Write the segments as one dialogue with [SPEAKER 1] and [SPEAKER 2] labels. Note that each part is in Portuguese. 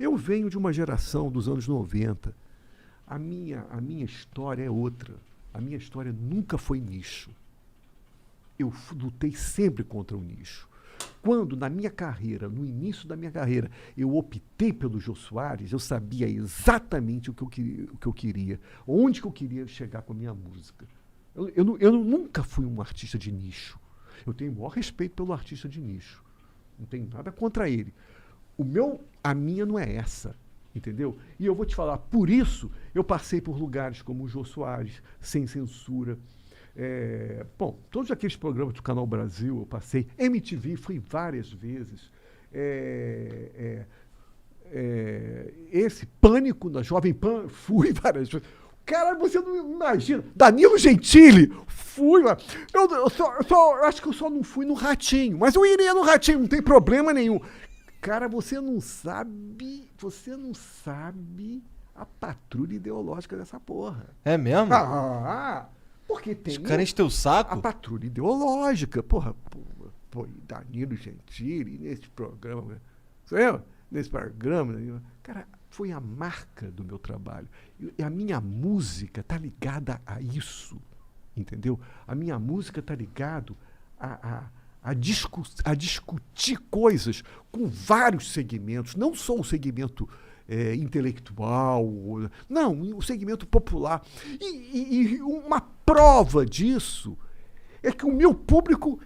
[SPEAKER 1] Eu venho de uma geração dos anos 90. A minha história é outra. A minha história nunca foi nicho. Eu lutei sempre contra o nicho. Quando, na minha carreira, no início da minha carreira, eu optei pelo Jô Soares, eu sabia exatamente o que eu queria, onde que eu queria chegar com a minha música. Eu nunca fui um artista de nicho. Eu tenho o maior respeito pelo artista de nicho. Não tenho nada contra ele. A minha não é essa. Entendeu? E eu vou te falar, por isso eu passei por lugares como o Jô Soares, Sem Censura. Todos aqueles programas do Canal Brasil eu passei. MTV fui várias vezes. Esse Pânico na Jovem Pan, fui várias vezes. Cara, você não imagina. Danilo Gentili, fui lá. Eu acho que eu só não fui no Ratinho, mas eu iria no Ratinho, não tem problema nenhum. Cara, você não sabe a patrulha ideológica dessa porra.
[SPEAKER 2] É mesmo?
[SPEAKER 1] Porque tem...
[SPEAKER 2] Os caras enchem teu saco?
[SPEAKER 1] A patrulha ideológica. Porra, Danilo Gentili, nesse programa... Sou eu? Nesse programa... Cara, foi a marca do meu trabalho. E a minha música tá ligada a isso. Entendeu? A minha música tá ligada a discutir coisas com vários segmentos, não só o segmento intelectual, não, o segmento popular. E uma prova disso é que o meu público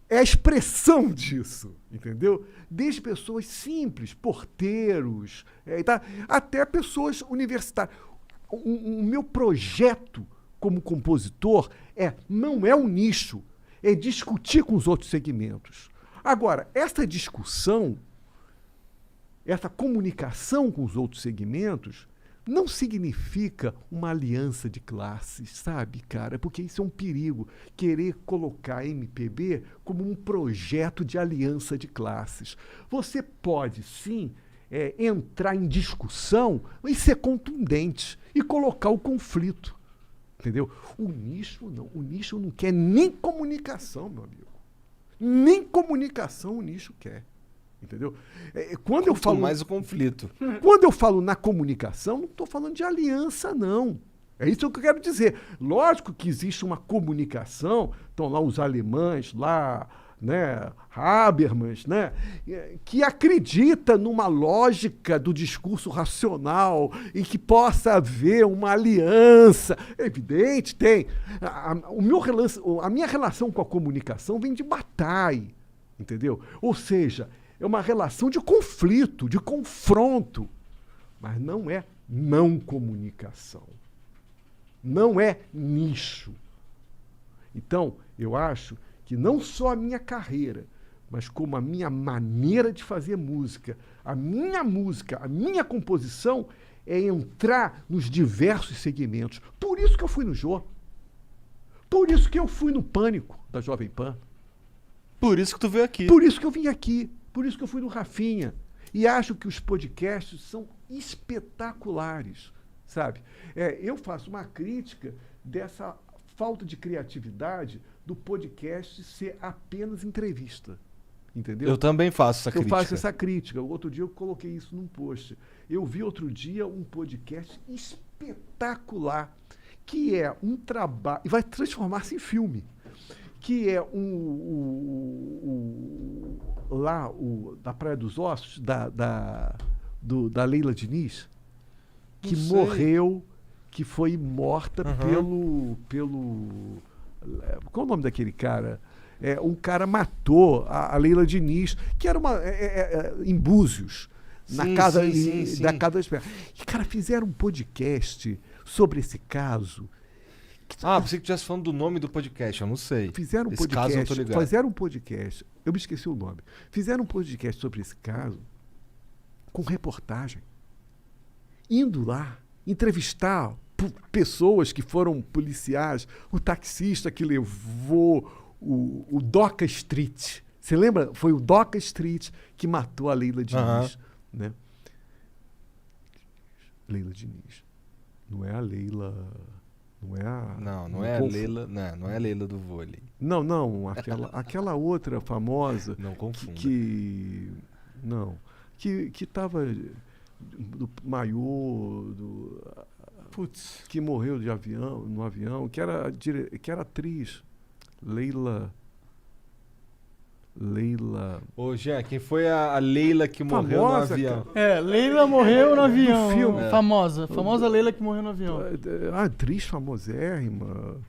[SPEAKER 1] é a expressão disso, entendeu? Desde pessoas simples, porteiros, até pessoas universitárias. O meu projeto como compositor não é um nicho, é discutir com os outros segmentos. Agora, essa discussão, essa comunicação com os outros segmentos, não significa uma aliança de classes, sabe, cara? Porque isso é um perigo, querer colocar a MPB como um projeto de aliança de classes. Você pode, sim, entrar em discussão e ser contundente e colocar o conflito. Entendeu? O nicho não quer nem comunicação, meu amigo. Nem comunicação o nicho quer. Entendeu? Quando eu falo
[SPEAKER 2] mais o conflito.
[SPEAKER 1] Quando eu falo na comunicação, não estou falando de aliança, não. É isso que eu quero dizer. Lógico que existe uma comunicação, estão lá os alemães, lá, né, Habermas, né, que acredita numa lógica do discurso racional e que possa haver uma aliança. É evidente, tem. A minha relação com a comunicação vem de Bataille, entendeu? Ou seja, é uma relação de conflito, de confronto, mas não é não comunicação. Não é nicho. Então, eu acho que não só a minha carreira, mas como a minha maneira de fazer música, a minha composição é entrar nos diversos segmentos. Por isso que eu fui no Jô. Por isso que eu fui no Pânico da Jovem Pan.
[SPEAKER 2] Por isso que tu veio aqui.
[SPEAKER 1] Por isso que eu vim aqui. Por isso que eu fui no Rafinha. E acho que os podcasts são espetaculares, sabe? Eu faço uma crítica dessa falta de criatividade do podcast ser apenas entrevista, entendeu?
[SPEAKER 2] Eu também faço essa crítica.
[SPEAKER 1] Eu faço essa crítica. Outro dia eu coloquei isso num post. Eu vi outro dia um podcast espetacular, que é um trabalho... E vai transformar-se em filme. Que é da Praia dos Ossos, da Leila Diniz, que morreu, que foi morta pelo... Qual é o nome daquele cara? Um cara matou a Leila Diniz, que era em Búzios, na casa da Casa da Espera. E, cara, fizeram um podcast sobre esse caso.
[SPEAKER 2] Pensei que estivesse falando do nome do podcast, eu não sei.
[SPEAKER 1] Fizeram um podcast, eu me esqueci o nome. Fizeram um podcast sobre esse caso, com reportagem. Indo lá, entrevistar pessoas que foram policiais, o taxista que levou o Doca Street. Você lembra? Foi o Doca Street que matou a Leila Diniz. Né? Leila Diniz. Não é a Leila...
[SPEAKER 2] Não é a Leila. Não é a Leila do vôlei.
[SPEAKER 1] Não, aquela outra famosa.
[SPEAKER 2] Não confunda.
[SPEAKER 1] Que estava do maiô, que morreu no avião, que era atriz, Leila.
[SPEAKER 2] Ô, Jean, quem foi a Leila que morreu no avião?
[SPEAKER 3] Leila morreu no avião.
[SPEAKER 1] Do filme.
[SPEAKER 3] Famosa Leila que morreu no avião.
[SPEAKER 1] A atriz famosérrima.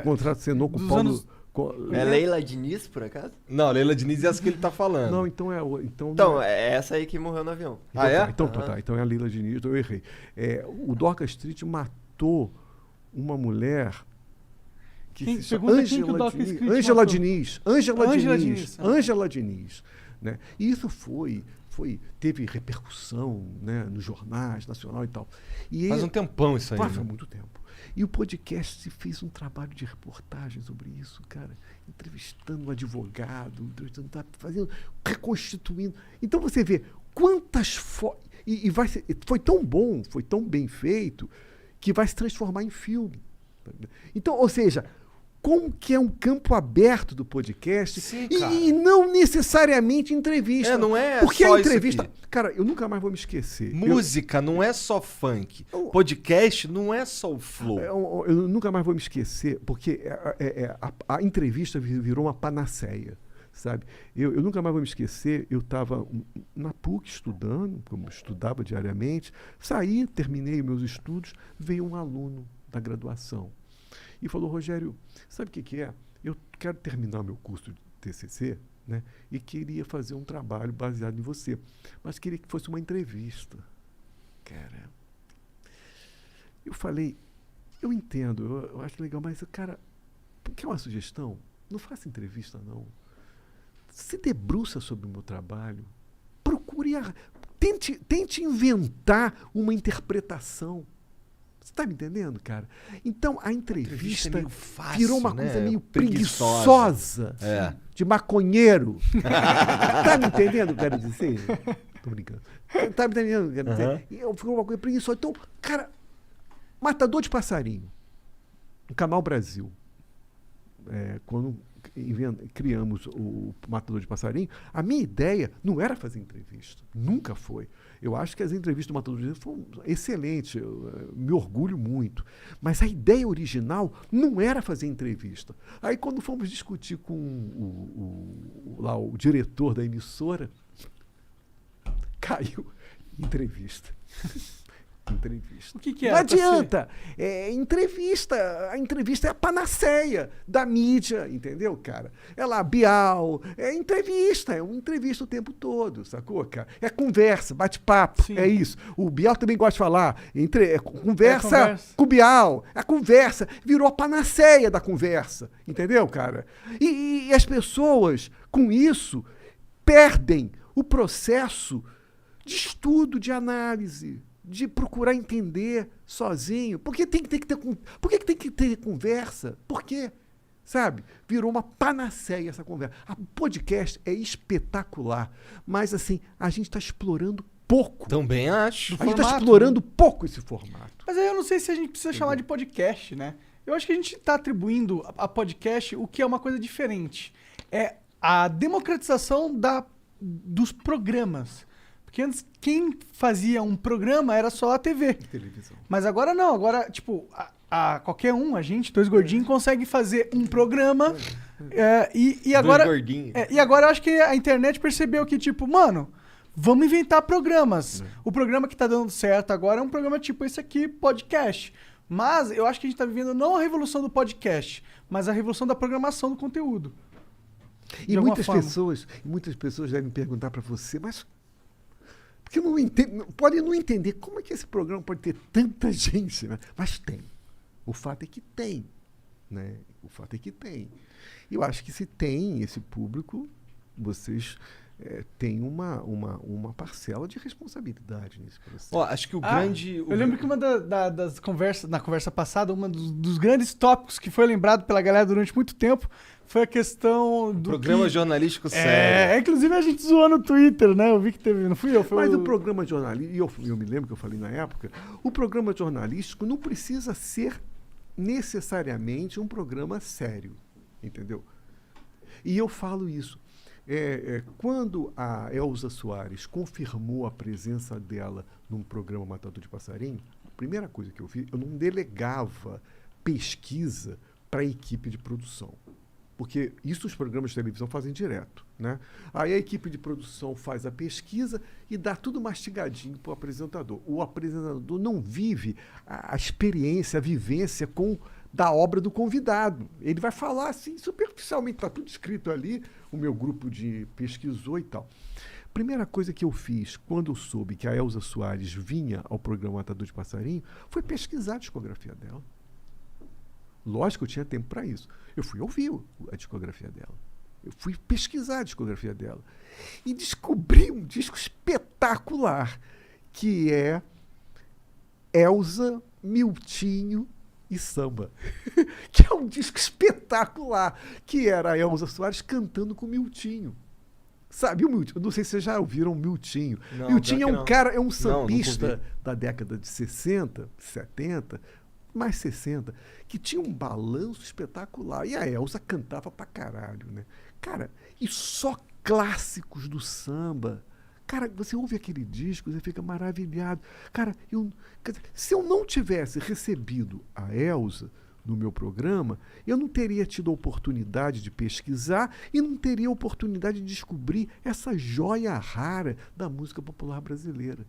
[SPEAKER 1] Contrato cenou com o Paulo.
[SPEAKER 3] anos...
[SPEAKER 4] É Leila Diniz, por acaso?
[SPEAKER 2] Não, Leila Diniz é essa que ele tá falando.
[SPEAKER 1] Não, então é.
[SPEAKER 4] Então, é essa aí que morreu no avião.
[SPEAKER 1] Então é a Leila Diniz, eu errei. O Dorcas Street matou uma mulher. Ângela Diniz. Né? E isso teve repercussão, né, nos jornais, nacional e tal.
[SPEAKER 2] Faz um tempão isso aí.
[SPEAKER 1] Faz muito tempo. E o podcast fez um trabalho de reportagem sobre isso, cara. Entrevistando um advogado, reconstituindo. Então você vê quantas fotos. Foi tão bom, foi tão bem feito, que vai se transformar em filme. Então, ou seja, como que é um campo aberto do podcast.
[SPEAKER 2] Sim,
[SPEAKER 1] e não necessariamente entrevista.
[SPEAKER 2] Não é
[SPEAKER 1] porque
[SPEAKER 2] só
[SPEAKER 1] a entrevista...
[SPEAKER 2] isso aqui.
[SPEAKER 1] Cara, eu nunca mais vou me esquecer.
[SPEAKER 2] Música não é só funk. Podcast não é só o flow.
[SPEAKER 1] Eu nunca mais vou me esquecer, porque a entrevista virou uma panaceia, sabe? Eu nunca mais vou me esquecer, eu estava na PUC estudando, como eu estudava diariamente, saí, terminei meus estudos, veio um aluno da graduação e falou: Rogério, sabe o que é? Eu quero terminar meu curso de TCC, né? E queria fazer um trabalho baseado em você, mas queria que fosse uma entrevista. Cara, eu falei, eu entendo, eu acho legal, mas, cara, quer uma sugestão? Não faça entrevista, não. Se debruça sobre o meu trabalho, tente inventar uma interpretação. Você está me entendendo, cara? Então, a entrevista
[SPEAKER 2] é meio fácil,
[SPEAKER 1] virou uma coisa meio
[SPEAKER 2] preguiçosa.
[SPEAKER 1] De maconheiro. Tá me entendendo o que eu quero dizer? Tô brincando. Tá me entendendo o que eu quero dizer? E ficou uma coisa preguiçosa. Então, cara, Matador de Passarinho, no Canal Brasil, quando criamos o Matador de Passarinho, a minha ideia não era fazer entrevista. Nunca foi. Eu acho que as entrevistas do Matador de Passarinho foram excelentes, eu me orgulho muito. Mas a ideia original não era fazer entrevista. Aí, quando fomos discutir com o diretor da emissora, caiu entrevista. Entrevista.
[SPEAKER 3] O que é?
[SPEAKER 1] Não adianta. Entrevista. A entrevista é a panaceia da mídia, entendeu, cara? É lá, Bial, é uma entrevista o tempo todo, sacou, cara? É conversa, bate-papo, é isso. O Bial também gosta de falar, conversa com o Bial. A conversa virou a panaceia da conversa, entendeu, cara? E as pessoas, com isso, perdem o processo de estudo, de análise, de procurar entender sozinho. Por que tem que ter conversa? Por quê? Sabe? Virou uma panaceia essa conversa. A podcast é espetacular, mas assim, a gente está explorando pouco.
[SPEAKER 2] Também acho.
[SPEAKER 1] A gente está explorando pouco esse formato.
[SPEAKER 3] Mas aí eu não sei se a gente precisa chamar de podcast, né? Eu acho que a gente está atribuindo a podcast o que é uma coisa diferente. É a democratização dos programas. Porque antes, quem fazia um programa era só a TV.
[SPEAKER 1] Televisão.
[SPEAKER 3] Mas agora não. Agora, tipo, qualquer a gente, dois gordinhos, consegue fazer um programa. E agora.
[SPEAKER 2] Dois gordinhos.
[SPEAKER 3] E agora eu acho que a internet percebeu que, tipo, mano, vamos inventar programas. O programa que tá dando certo agora é um programa tipo esse aqui, podcast. Mas eu acho que a gente tá vivendo não a revolução do podcast, mas a revolução da programação do conteúdo.
[SPEAKER 1] E muitas pessoas devem perguntar para você, mas. Porque podem não entender como é que esse programa pode ter tanta gente, né? Mas tem. O fato é que tem. Né? O fato é que tem. Eu acho que se tem esse público, vocês têm uma parcela de responsabilidade nesse processo.
[SPEAKER 2] Acho que o grande...
[SPEAKER 3] Eu lembro que uma das conversas, na conversa passada, um dos grandes tópicos que foi lembrado pela galera durante muito tempo foi a questão do
[SPEAKER 2] programa jornalístico sério.
[SPEAKER 3] Inclusive a gente zoou no Twitter, né? Eu vi que teve, não fui eu?
[SPEAKER 1] Mas o programa jornalístico, eu me lembro que eu falei na época, o programa jornalístico não precisa ser necessariamente um programa sério, entendeu? E eu falo isso. Quando a Elza Soares confirmou a presença dela num programa Matador de Passarinho, a primeira coisa que eu fiz, eu não delegava pesquisa para a equipe de produção. Porque isso os programas de televisão fazem direto, né? Aí a equipe de produção faz a pesquisa e dá tudo mastigadinho para o apresentador. O apresentador não vive a experiência, a vivência da obra do convidado. Ele vai falar assim, superficialmente, está tudo escrito ali, o meu grupo de pesquisou e tal. Primeira coisa que eu fiz quando eu soube que a Elza Soares vinha ao programa Matador de Passarinho foi pesquisar a discografia dela. Lógico que eu tinha tempo para isso. Eu fui ouvir a discografia dela. Eu fui pesquisar a discografia dela. E descobri um disco espetacular, que é Elza, Miltinho e Samba. Que é um disco espetacular, que era a Elza Soares cantando com o Miltinho. Sabe o Miltinho? Eu não sei se vocês já ouviram o Miltinho.
[SPEAKER 2] Não,
[SPEAKER 1] Miltinho é um
[SPEAKER 2] não.
[SPEAKER 1] cara, é um
[SPEAKER 2] Não,
[SPEAKER 1] sambista
[SPEAKER 2] nunca ouvi.
[SPEAKER 1] da década de 60, 70, mais 60, que tinha um balanço espetacular. E a Elza cantava pra caralho, né? Cara, e só clássicos do samba. Cara, você ouve aquele disco, você fica maravilhado. Cara, se eu não tivesse recebido a Elza no meu programa, eu não teria tido a oportunidade de pesquisar e não teria a oportunidade de descobrir essa joia rara da música popular brasileira.